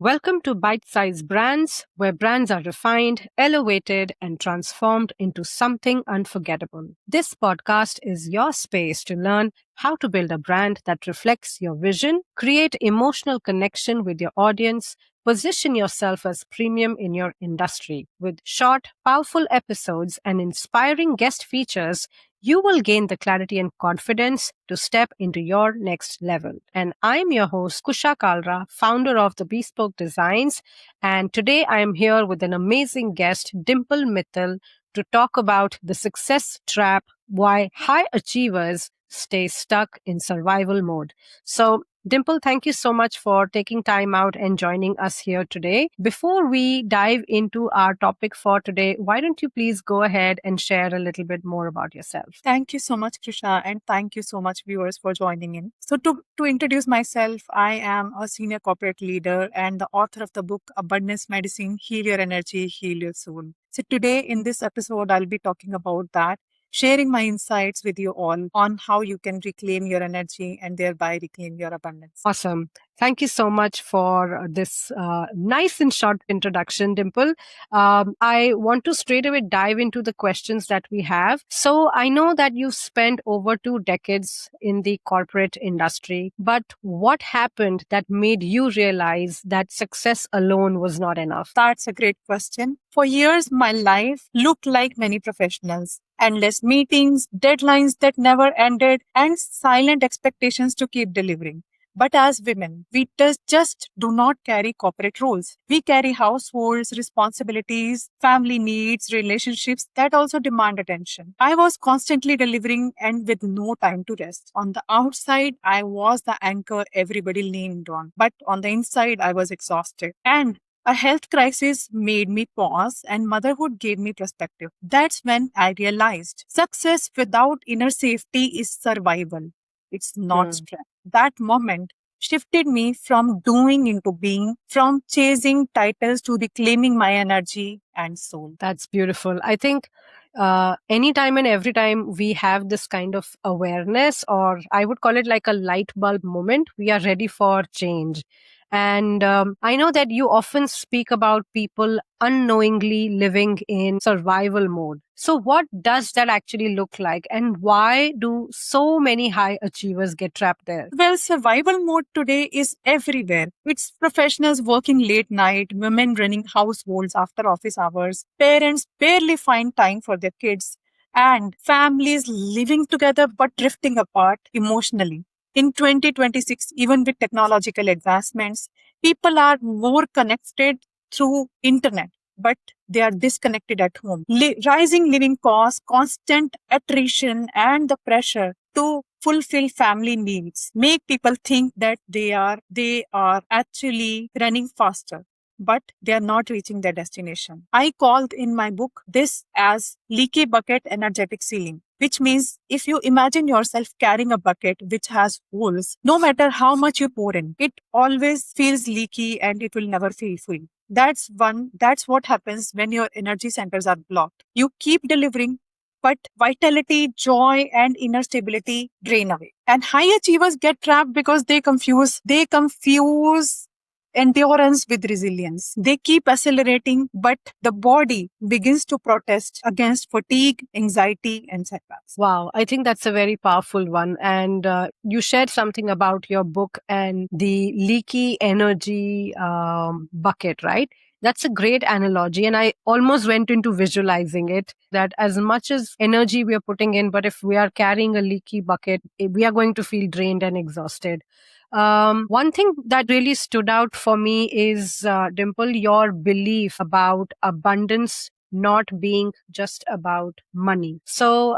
Welcome to Bite Size Brands, where brands are refined, elevated, and transformed into something unforgettable. This podcast is your space to learn how to build a brand that reflects your vision, create emotional connection with your audience, position yourself as premium in your industry. With short, powerful episodes and inspiring guest features, you will gain the clarity and confidence to step into your next level. And I'm your host, Kusha Kalra, founder of the Bespoke Designs. And today I am here with an amazing guest, Dimple Mittal, to talk about the success trap, why high achievers stay stuck in survival mode. So, Dimple, thank you so much for taking time out and joining us here today. Before we dive into our topic for today, why don't you please go ahead and share a little bit more about yourself? Thank you so much, Krisha, and thank you so much, viewers, for joining in. So, to introduce myself, I am a senior corporate leader and the author of the book Abundance Medicine: Heal Your Energy, Heal Your Soul. So, today in this episode, I'll be talking about that, sharing my insights with you all on how you can reclaim your energy and thereby reclaim your abundance. Awesome. Thank you so much for this nice and short introduction, Dimple. I want to straight away dive into the questions that we have. So I know that you've spent over 2 decades in the corporate industry, but what happened that made you realize that success alone was not enough? That's a great question. For years, my life looked like many professionals. Endless meetings, deadlines that never ended, and silent expectations to keep delivering. But as women, we just do not carry corporate roles. We carry households, responsibilities, family needs, relationships that also demand attention. I was constantly delivering and with no time to rest. On the outside, I was the anchor everybody leaned on. But on the inside, I was exhausted. And a health crisis made me pause and motherhood gave me perspective. That's when I realized success without inner safety is survival. It's not strength. That moment shifted me from doing into being, from chasing titles to reclaiming my energy and soul. That's beautiful. I think anytime and every time we have this kind of awareness, or I would call it like a light bulb moment, we are ready for change. And I know that you often speak about people unknowingly living in survival mode. So, what does that actually look like? And why do so many high achievers get trapped there? Well, survival mode today is everywhere. It's professionals working late night, women running households after office hours, parents barely find time for their kids, and families living together but drifting apart emotionally. In 2026, even with technological advancements, people are more connected through internet, but they are disconnected at home. Rising living costs, constant attrition, and the pressure to fulfill family needs make people think that they are actually running faster, but they are not reaching their destination. I called in my book this as leaky bucket energetic ceiling, which means if you imagine yourself carrying a bucket which has holes, no matter how much you pour in, it always feels leaky and it will never feel full. That's what happens when your energy centers are blocked. You keep delivering, but vitality, joy, and inner stability drain away. And high achievers get trapped because they confuse endurance with resilience. They keep accelerating, but the body begins to protest against fatigue, anxiety, and setbacks. Wow, I think that's a very powerful one. And you shared something about your book and the leaky energy bucket, right? That's a great analogy. And I almost went into visualizing it that as much as energy we are putting in, but if we are carrying a leaky bucket, we are going to feel drained and exhausted. One thing that really stood out for me is, Dimple, your belief about abundance not being just about money. So,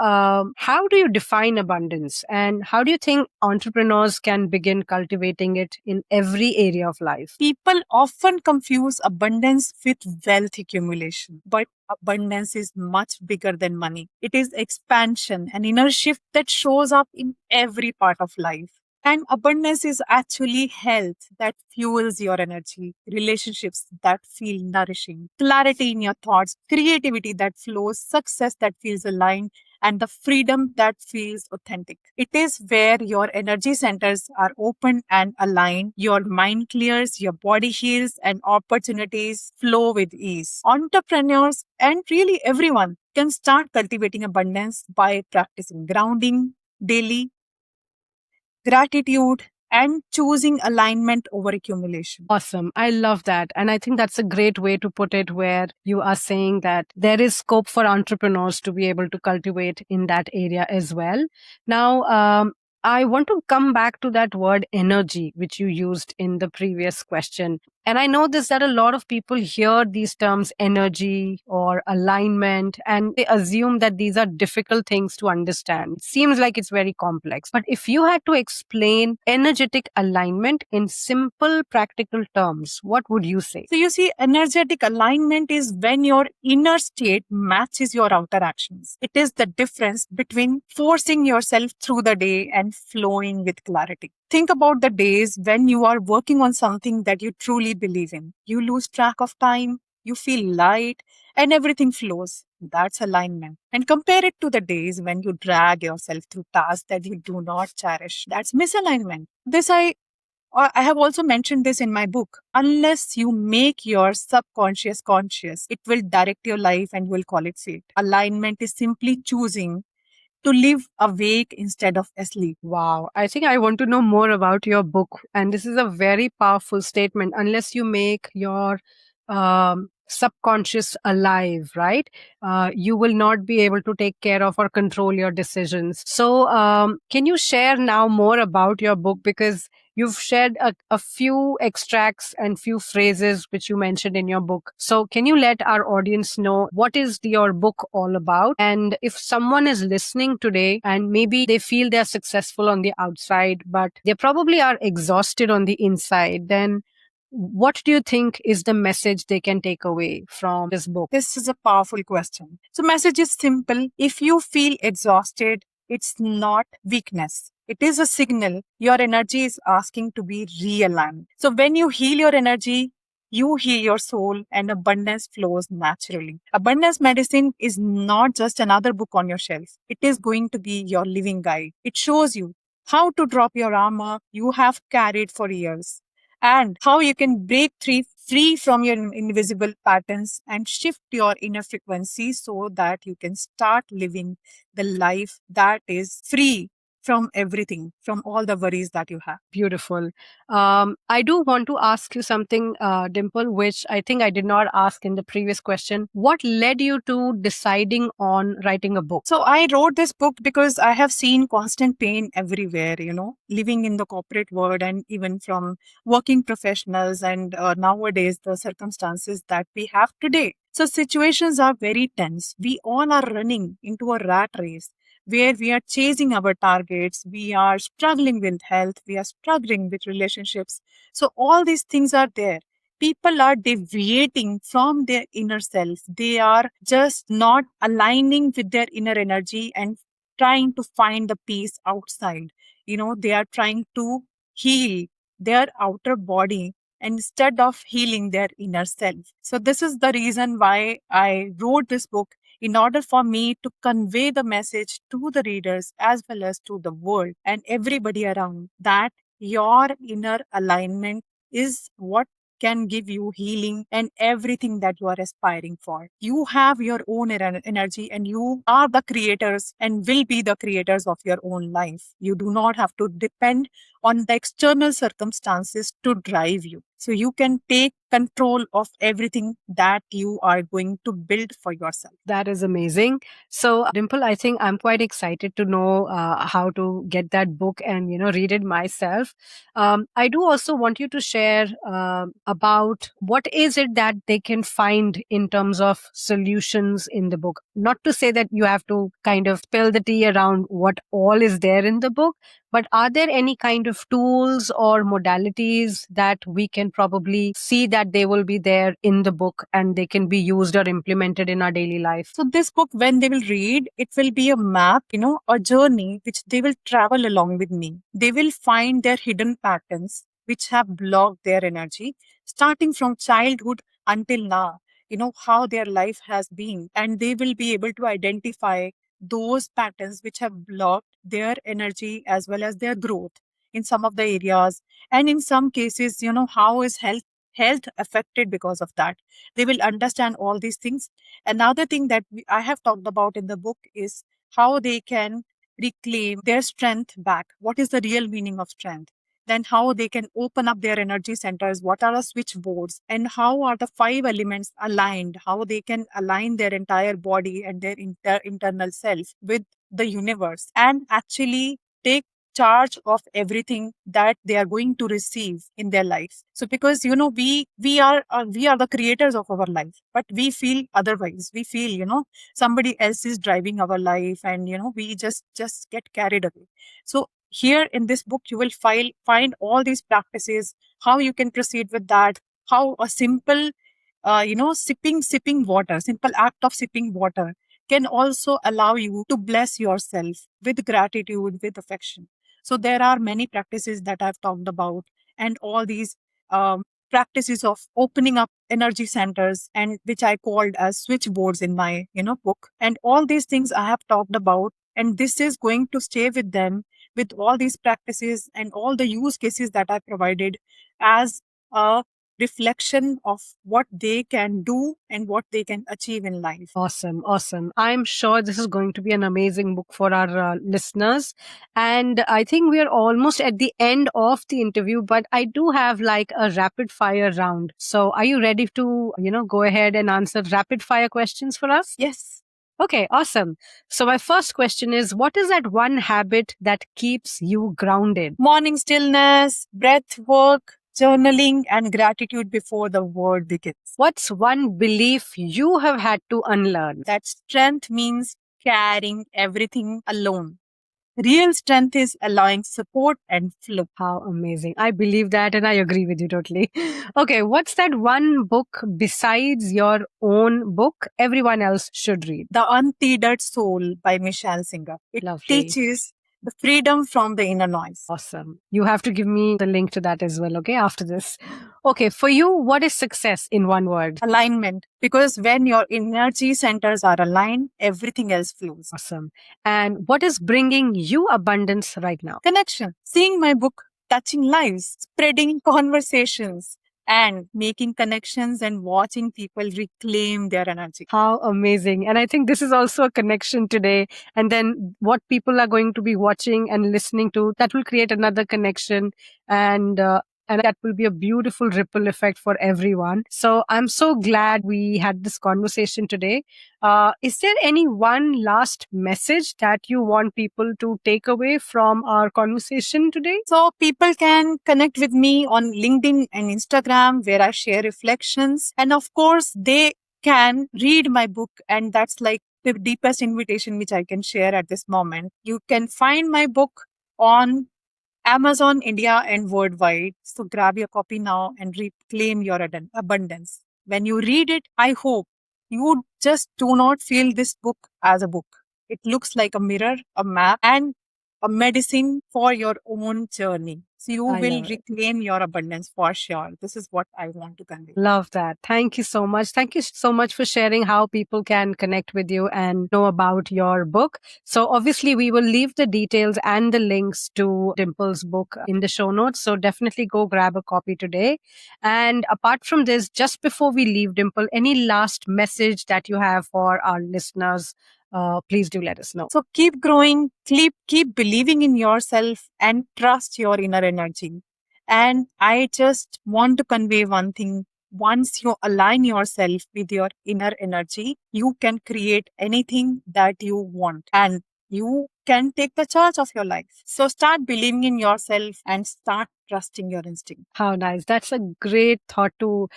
how do you define abundance, and how do you think entrepreneurs can begin cultivating it in every area of life? People often confuse abundance with wealth accumulation, but abundance is much bigger than money. It is expansion, an inner shift that shows up in every part of life. And abundance is actually health that fuels your energy, relationships that feel nourishing, clarity in your thoughts, creativity that flows, success that feels aligned, and the freedom that feels authentic. It is where your energy centers are open and aligned, your mind clears, your body heals, and opportunities flow with ease. Entrepreneurs and really everyone can start cultivating abundance by practicing grounding daily, gratitude, and choosing alignment over accumulation. Awesome. I love that. And I think that's a great way to put it, where you are saying that there is scope for entrepreneurs to be able to cultivate in that area as well. Now, I want to come back to that word energy, which you used in the previous question. And I know this, that a lot of people hear these terms energy or alignment and they assume that these are difficult things to understand. It seems like it's very complex. But if you had to explain energetic alignment in simple, practical terms, what would you say? So, you see, energetic alignment is when your inner state matches your outer actions. It is the difference between forcing yourself through the day and flowing with clarity. Think about the days when you are working on something that you truly believe in. You lose track of time, you feel light, and everything flows. That's alignment. And compare it to the days when you drag yourself through tasks that you do not cherish. That's misalignment. I have also mentioned this in my book. Unless you make your subconscious conscious, it will direct your life and will call it fate. Alignment is simply choosing to live awake instead of asleep. Wow. I think I want to know more about your book. And this is a very powerful statement. Unless you make your subconscious alive, right? You will not be able to take care of or control your decisions. So, can you share now more about your book? Because you've shared a few extracts and few phrases which you mentioned in your book. So, can you let our audience know what is your book all about? And if someone is listening today and maybe they feel they're successful on the outside, but they probably are exhausted on the inside, then what do you think is the message they can take away from this book? This is a powerful question. So, message is simple. If you feel exhausted, it's not weakness. It is a signal your energy is asking to be realigned. So, when you heal your energy, you heal your soul and abundance flows naturally. Abundance medicine is not just another book on your shelf. It is going to be your living guide. It shows you how to drop your armor you have carried for years and how you can break free from your invisible patterns and shift your inner frequency so that you can start living the life that is free from everything, from all the worries that you have. Beautiful. I do want to ask you something, Dimple, which I think I did not ask in the previous question. What led you to deciding on writing a book? So I wrote this book because I have seen constant pain everywhere, living in the corporate world and even from working professionals and nowadays the circumstances that we have today. So situations are very tense. We all are running into a rat race where we are chasing our targets, we are struggling with health, we are struggling with relationships. So all these things are there. People are deviating from their inner self. They are just not aligning with their inner energy and trying to find the peace outside. They are trying to heal their outer body instead of healing their inner self. So, this is the reason why I wrote this book in order for me to convey the message to the readers as well as to the world and everybody around that your inner alignment is what can give you healing and everything that you are aspiring for. You have your own energy and you are the creators and will be the creators of your own life. You do not have to depend on the external circumstances to drive you. So you can take control of everything that you are going to build for yourself. That is amazing. So, Dimple, I think I'm quite excited to know how to get that book and read it myself. I do also want you to share about what is it that they can find in terms of solutions in the book. Not to say that you have to kind of spill the tea around what all is there in the book, but are there any kind of tools or modalities that we can probably see that they will be there in the book and they can be used or implemented in our daily life? So this book, when they will read, it will be a map, a journey which they will travel along with me. They will find their hidden patterns which have blocked their energy, starting from childhood until now, how their life has been. And they will be able to identify those patterns which have blocked their energy as well as their growth in some of the areas. And in some cases, how is health affected because of that. They will understand all these things. Another thing that I have talked about in the book is how they can reclaim their strength back. What is the real meaning of strength? Then how they can open up their energy centers, what are the switchboards, and how are the five elements aligned, how they can align their entire body and their internal self with the universe and actually take charge of everything that they are going to receive in their lives. So because we are the creators of our life, but we feel otherwise. We feel somebody else is driving our life, and we just get carried away. So here in this book you will find all these practices, how you can proceed with that, how a simple sipping water, simple act of sipping water can also allow you to bless yourself with gratitude, with affection. So there are many practices that I've talked about, and all these um, practices of opening up energy centers, and which I called as switchboards in my book. And all these things I have talked about, and this is going to stay with them with all these practices and all the use cases that I provided as a reflection of what they can do and what they can achieve in life. Awesome, awesome. I'm sure this is going to be an amazing book for our listeners. And I think we are almost at the end of the interview, but I do have like a rapid fire round. So are you ready to, go ahead and answer rapid fire questions for us? Yes. Okay, awesome. So my first question is, what is that one habit that keeps you grounded? Morning stillness, breath work, journaling, and gratitude before the word begins. What's one belief you have had to unlearn? That strength means carrying everything alone. Real strength is allowing support and flow. How amazing. I believe that and I agree with you totally. Okay, what's that one book besides your own book everyone else should read? The Untethered Soul by Michelle Singer. It Lovely. teaches the freedom from the inner noise. Awesome. You have to give me the link to that as well, okay, after this. Okay, for you, what is success in one word? Alignment. Because when your energy centers are aligned, everything else flows. Awesome. And what is bringing you abundance right now? Connection. Seeing my book, touching lives, spreading conversations, and making connections and watching people reclaim their energy. How amazing. And I think this is also a connection today. And then what people are going to be watching and listening to, that will create another connection. And that will be a beautiful ripple effect for everyone. So I'm so glad we had this conversation today. Is there any one last message that you want people to take away from our conversation today? So people can connect with me on LinkedIn and Instagram, where I share reflections. And of course, they can read my book, and that's like the deepest invitation which I can share at this moment. You can find my book on Amazon, India, and worldwide. So grab your copy now and reclaim your abundance. When you read it, I hope you just do not feel this book as a book. It looks like a mirror, a map, and a medicine for your own journey. So you I will love it. reclaim your abundance for sure. This is what I want to convey. Love that. Thank you so much. Thank you so much for sharing how people can connect with you and know about your book. So obviously we will leave the details and the links to Dimple's book in the show notes. So definitely go grab a copy today. And apart from this, just before we leave, Dimple, any last message that you have for our listeners? Please do let us know. So keep growing, keep believing in yourself, and trust your inner energy. And I just want to convey one thing. Once you align yourself with your inner energy, you can create anything that you want, and you can take the charge of your life. So start believing in yourself and start trusting your instinct. How nice. That's a great thought to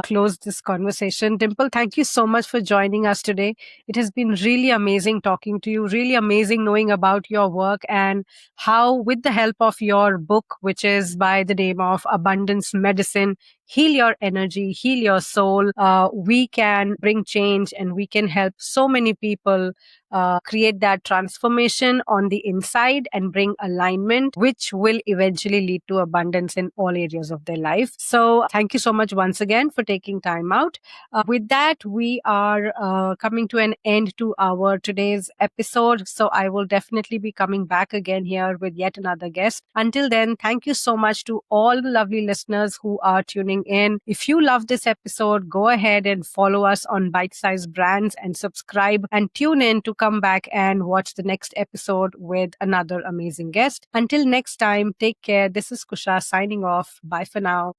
close this conversation. Dimple, thank you so much for joining us today. It has been really amazing talking to you, really amazing knowing about your work and how, with the help of your book, which is by the name of Abundance Medicine, Heal Your Energy, Heal Your Soul, we can bring change and we can help so many people create that transformation on the inside and bring alignment, which will eventually lead to abundance in all areas of their life. So thank you so much once again for taking time out. With that, we are coming to an end to our today's episode. So I will definitely be coming back again here with yet another guest. Until then, thank you so much to all the lovely listeners who are tuning in. If you love this episode, go ahead and follow us on Bite Size Brands and subscribe and tune in to come back and watch the next episode with another amazing guest. Until next time, take care. This is Kusha signing off. Bye for now.